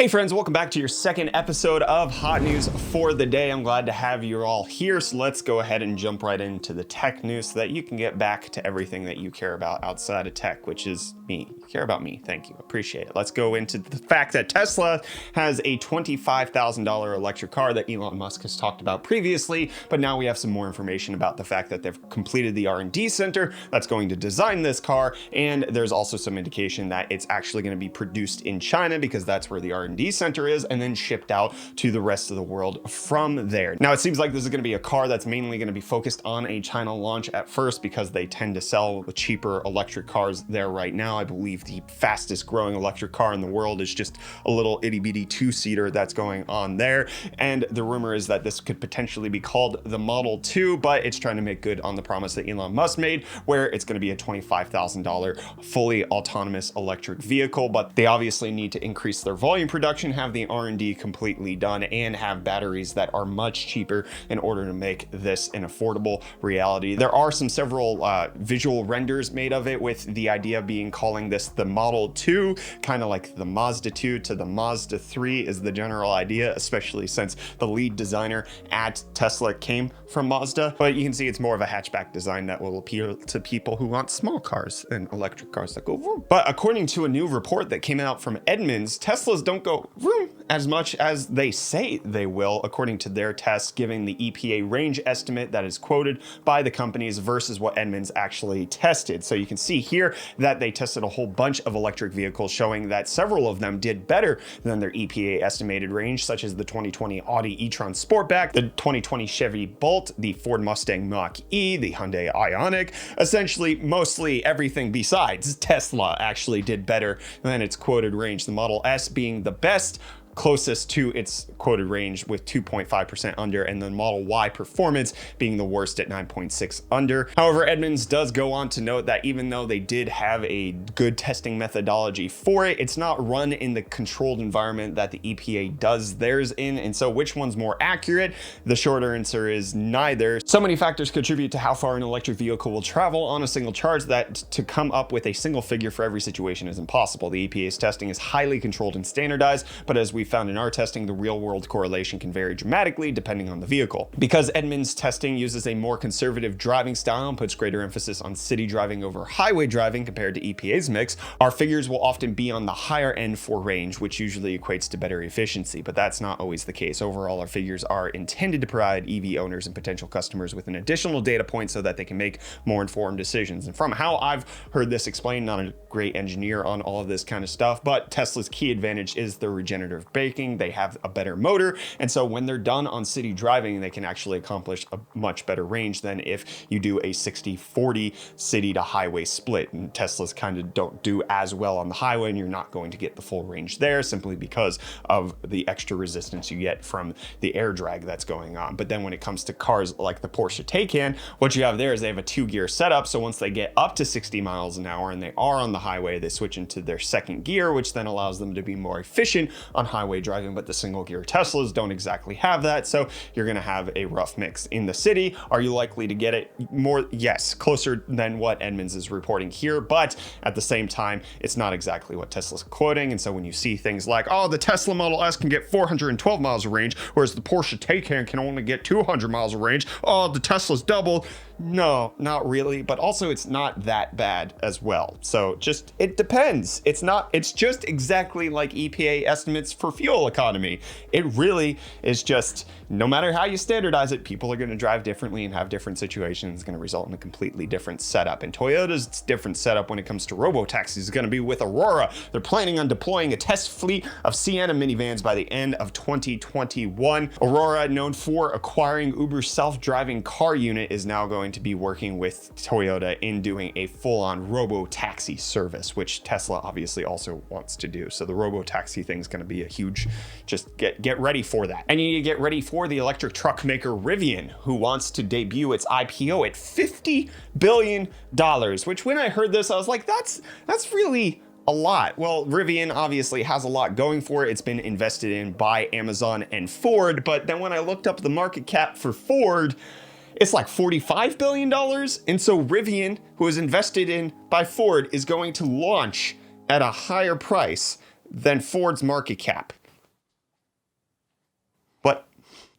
Hey friends, welcome back to your second episode of Hot News for the Day. I'm glad to have you all here, so let's go ahead and jump right into the tech news so that you can get back to everything that you care about outside of tech, which is me. You care about me, thank you, appreciate it. Let's go into the fact that Tesla has a $25,000 electric car that Elon Musk has talked about previously, but now we have some more information about the fact that they've completed the R&D center that's going to design this car, and there's also some indication that it's actually going to be produced in China because that's where the R&D center is, and then shipped out to the rest of the world from there. Now, it seems like this is going to be a car that's mainly going to be focused on a China launch at first because they tend to sell the cheaper electric cars there right now. I believe the fastest growing electric car in the world is just a little itty bitty two-seater that's going on there. And the rumor is that this could potentially be called the Model 2, but it's trying to make good on the promise that Elon Musk made, where it's going to be a $25,000 fully autonomous electric vehicle. But they obviously need to increase their volume production, have the R&D completely done, and have batteries that are much cheaper in order to make this an affordable reality. There are several visual renders made of it, with the idea being calling this the Model 2, kind of like the Mazda 2 to the Mazda 3 is the general idea, especially since the lead designer at Tesla came from Mazda. But you can see it's more of a hatchback design that will appeal to people who want small cars and electric cars that go vroom. But according to a new report that came out from Edmunds, Teslas don't go vroom as much as they say they will, according to their tests, giving the EPA range estimate that is quoted by the companies versus what Edmunds actually tested. So you can see here that they tested a whole bunch of electric vehicles, showing that several of them did better than their EPA estimated range, such as the 2020 Audi e-tron Sportback, the 2020 Chevy Bolt, the Ford Mustang Mach-E, the Hyundai Ioniq. Essentially, mostly everything besides Tesla actually did better than its quoted range, the Model S being the best, closest to its quoted range with 2.5% under, and the Model Y Performance being the worst at 9.6 under. However, Edmunds does go on to note that even though they did have a good testing methodology for it, it's not run in the controlled environment that the EPA does theirs in. And so which one's more accurate? The short answer is neither. So many factors contribute to how far an electric vehicle will travel on a single charge that to come up with a single figure for every situation is impossible. The EPA's testing is highly controlled and standardized, but as we found in our testing, the real world correlation can vary dramatically depending on the vehicle. Because Edmunds' testing uses a more conservative driving style and puts greater emphasis on city driving over highway driving compared to EPA's mix, our figures will often be on the higher end for range, which usually equates to better efficiency, but that's not always the case. Overall, our figures are intended to provide EV owners and potential customers with an additional data point so that they can make more informed decisions. And from how I've heard this explained, not a great engineer on all of this kind of stuff, but Tesla's key advantage is the regenerative braking. They have a better motor, and so when they're done on city driving, they can actually accomplish a much better range than if you do a 60-40 city to highway split. And Teslas kind of don't do as well on the highway, and you're not going to get the full range there simply because of the extra resistance you get from the air drag that's going on. But then when it comes to cars like the Porsche Taycan, what you have there is they have a 2-gear setup, so once they get up to 60 miles an hour and they are on the highway, they switch into their second gear, which then allows them to be more efficient on highway driving. But the single gear Teslas don't exactly have that, so you're going to have a rough mix in the city. Are you likely to get it more? Yes, closer than what Edmunds is reporting here, but at the same time, it's not exactly what Tesla's quoting. And so when you see things like, oh, the Tesla Model S can get 412 miles of range, whereas the Porsche Taycan can only get 200 miles of range, oh, the Tesla's double. No, not really, but also it's not that bad as well. So just, it depends. It's just exactly like EPA estimates for fuel economy. It really is just, no matter how you standardize it, people are going to drive differently and have different situations. It's going to result in a completely different setup. And Toyota's different setup when it comes to Robotaxi is going to be with Aurora. They're planning on deploying a test fleet of Sienna minivans by the end of 2021. Aurora, known for acquiring Uber's self-driving car unit, is now going to be working with Toyota in doing a full-on Robotaxi service, which Tesla obviously also wants to do. So the Robotaxi thing is going to be a huge, just get ready for that. And you need to get ready for the electric truck maker Rivian, who wants to debut its IPO at $50 billion, which when I heard this, I was like, that's really a lot. Well, Rivian obviously has a lot going for it. It's been invested in by Amazon and Ford, but then when I looked up the market cap for Ford, it's like $45 billion. And so Rivian, who is invested in by Ford, is going to launch at a higher price than Ford's market cap.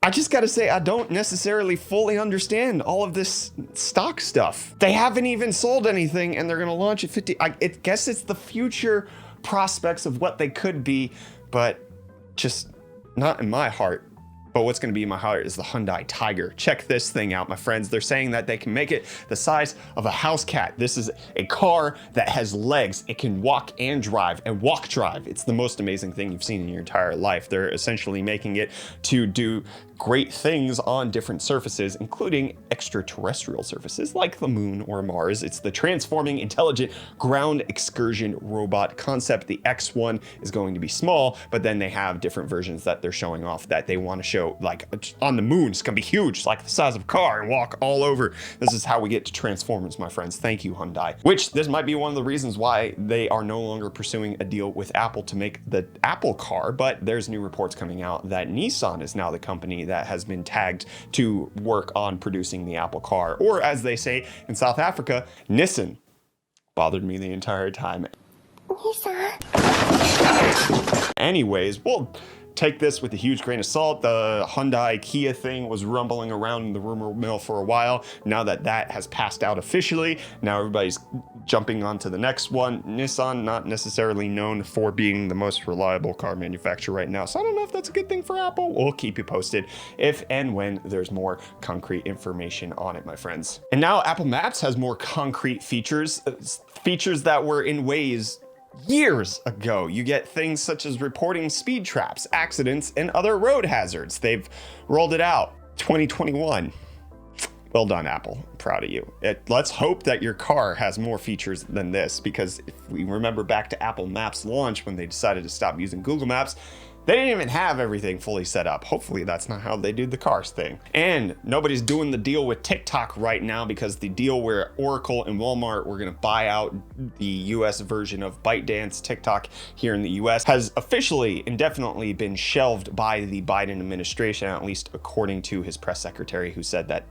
I just gotta say, I don't necessarily fully understand all of this stock stuff. They haven't even sold anything and they're gonna launch at 50. I guess it's the future prospects of what they could be, but just not in my heart. But what's gonna be in my heart is the Hyundai Tiger. Check this thing out, my friends. They're saying that they can make it the size of a house cat. This is a car that has legs. It can walk and drive, and walk drive. It's the most amazing thing you've seen in your entire life. They're essentially making it to do great things on different surfaces, including extraterrestrial surfaces like the moon or Mars. It's the transforming intelligent ground excursion robot concept. The X1 is going to be small, but then they have different versions that they're showing off that they want to show, like on the moon. It's gonna be huge. It's like the size of a car and walk all over. This is how we get to Transformers, my friends. Thank you, Hyundai. Which this might be one of the reasons why they are no longer pursuing a deal with Apple to make the Apple car, but there's new reports coming out that Nissan is now the company that has been tagged to work on producing the Apple car, or as they say in South Africa, Nissan. Bothered me the entire time. Nissan. Anyways, we'll take this with a huge grain of salt. The Hyundai Kia thing was rumbling around in the rumor mill for a while. Now that that has passed out officially, now everybody's jumping onto the next one. Nissan, not necessarily known for being the most reliable car manufacturer right now. So I don't know if that's a good thing for Apple. We'll keep you posted if and when there's more concrete information on it, my friends. And now Apple Maps has more concrete features that were in ways years ago. You get things such as reporting speed traps, accidents, and other road hazards. They've rolled it out 2021. Well done, Apple. I'm proud of you. Let's hope that your car has more features than this, because if we remember back to Apple Maps launch when they decided to stop using Google Maps, they didn't even have everything fully set up. Hopefully that's not how they do the cars thing. And nobody's doing the deal with TikTok right now, because the deal where Oracle and Walmart were gonna buy out the US version of ByteDance TikTok here in the US has officially indefinitely been shelved by the Biden administration, at least according to his press secretary, who said that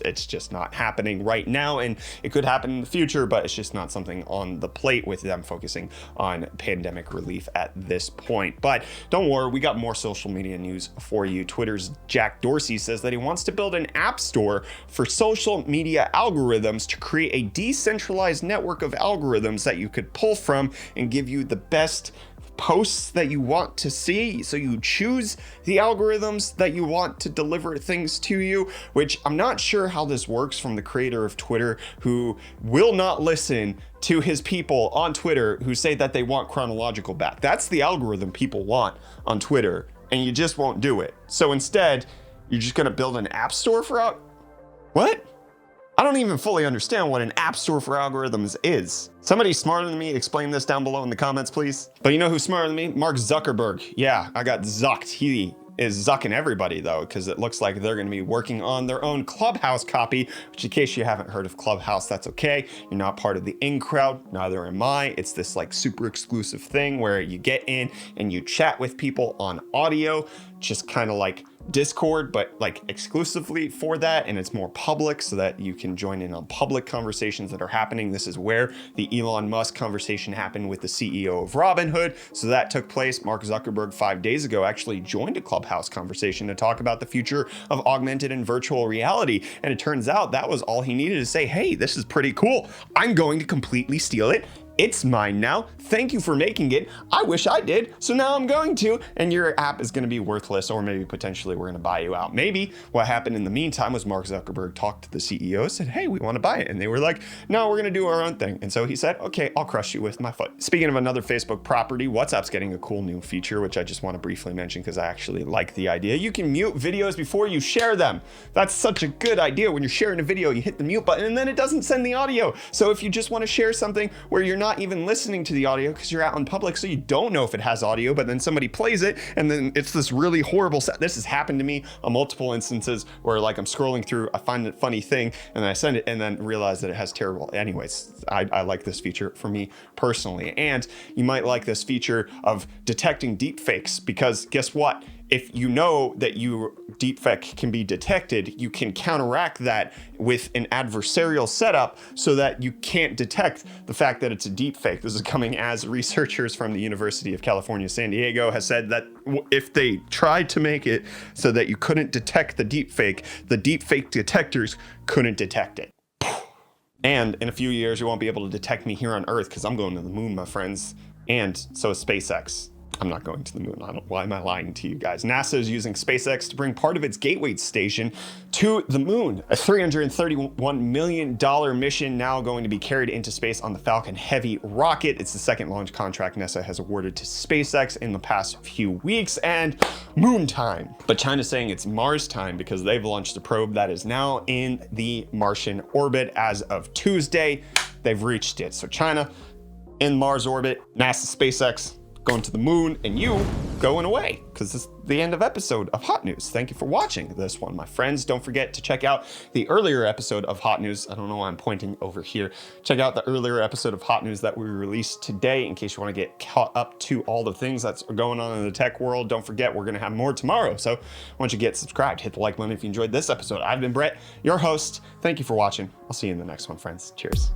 it's just not happening right now, and it could happen in the future, but it's just not something on the plate with them focusing on pandemic relief at this point. But don't worry, we got more social media news for you. Twitter's Jack Dorsey says that he wants to build an app store for social media algorithms to create a decentralized network of algorithms that you could pull from and give you the best posts that you want to see. So you choose the algorithms that you want to deliver things to you, which I'm not sure how this works from the creator of Twitter, who will not listen to his people on Twitter who say that they want chronological back. That's the algorithm people want on Twitter, and you just won't do it. So instead, you're just gonna build an app store for what? I don't even fully understand what an app store for algorithms is. Somebody smarter than me, explain this down below in the comments, please. But you know who's smarter than me? Mark Zuckerberg. Yeah, I got zucked. He is zucking everybody though, because it looks like they're gonna be working on their own Clubhouse copy, which in case you haven't heard of Clubhouse, that's okay. You're not part of the in crowd, neither am I. It's this like super exclusive thing where you get in and you chat with people on audio, just kind of like Discord, but like exclusively for that, and it's more public so that you can join in on public conversations that are happening. This is where the Elon Musk conversation happened with the CEO of Robinhood. So that took place. Mark Zuckerberg 5 days ago actually joined a Clubhouse conversation to talk about the future of augmented and virtual reality. And it turns out that was all he needed to say, hey, this is pretty cool. I'm going to completely steal it. It's mine now. Thank you for making it. I wish I did, so now I'm going to, and your app is gonna be worthless, or maybe potentially we're gonna buy you out. Maybe what happened in the meantime was Mark Zuckerberg talked to the CEO, said, hey, we wanna buy it. And they were like, no, we're gonna do our own thing. And so he said, okay, I'll crush you with my foot. Speaking of another Facebook property, WhatsApp's getting a cool new feature, which I just wanna briefly mention because I actually like the idea. You can mute videos before you share them. That's such a good idea. When you're sharing a video, you hit the mute button and then it doesn't send the audio. So if you just wanna share something where you're not even listening to the audio because you're out in public, so you don't know if it has audio, but then somebody plays it and then it's this really horrible sound. This has happened to me on multiple instances where like I'm scrolling through, I find a funny thing and then I send it and then realize that it has terrible. Anyways, I like this feature for me personally. And you might like this feature of detecting deepfakes, because guess what? if you know that your deepfake can be detected, you can counteract that with an adversarial setup so that you can't detect the fact that it's a deepfake. This is coming as researchers from the University of California, San Diego has said that if they tried to make it so that you couldn't detect the deepfake detectors couldn't detect it. And in a few years, you won't be able to detect me here on Earth because I'm going to the moon, my friends. And so is SpaceX. I'm not going to the moon. Why am I lying to you guys? NASA is using SpaceX to bring part of its Gateway station to the moon. A $331 million mission now going to be carried into space on the Falcon Heavy rocket. It's the second launch contract NASA has awarded to SpaceX in the past few weeks, and moon time. But China's saying it's Mars time because they've launched a probe that is now in the Martian orbit as of Tuesday. They've reached it. So China in Mars orbit, NASA, SpaceX, going to the moon, and you going away, because this is the end of episode of Hot News. Thank you for watching this one, my friends. Don't forget to check out the earlier episode of Hot News. I don't know why I'm pointing over here. Check out the earlier episode of Hot News that we released today in case you want to get caught up to all the things that's going on in the tech world. Don't forget, we're going to have more tomorrow. So once you get subscribed, hit the like button if you enjoyed this episode. I've been Brett, your host. Thank you for watching. I'll see you in the next one, friends. Cheers.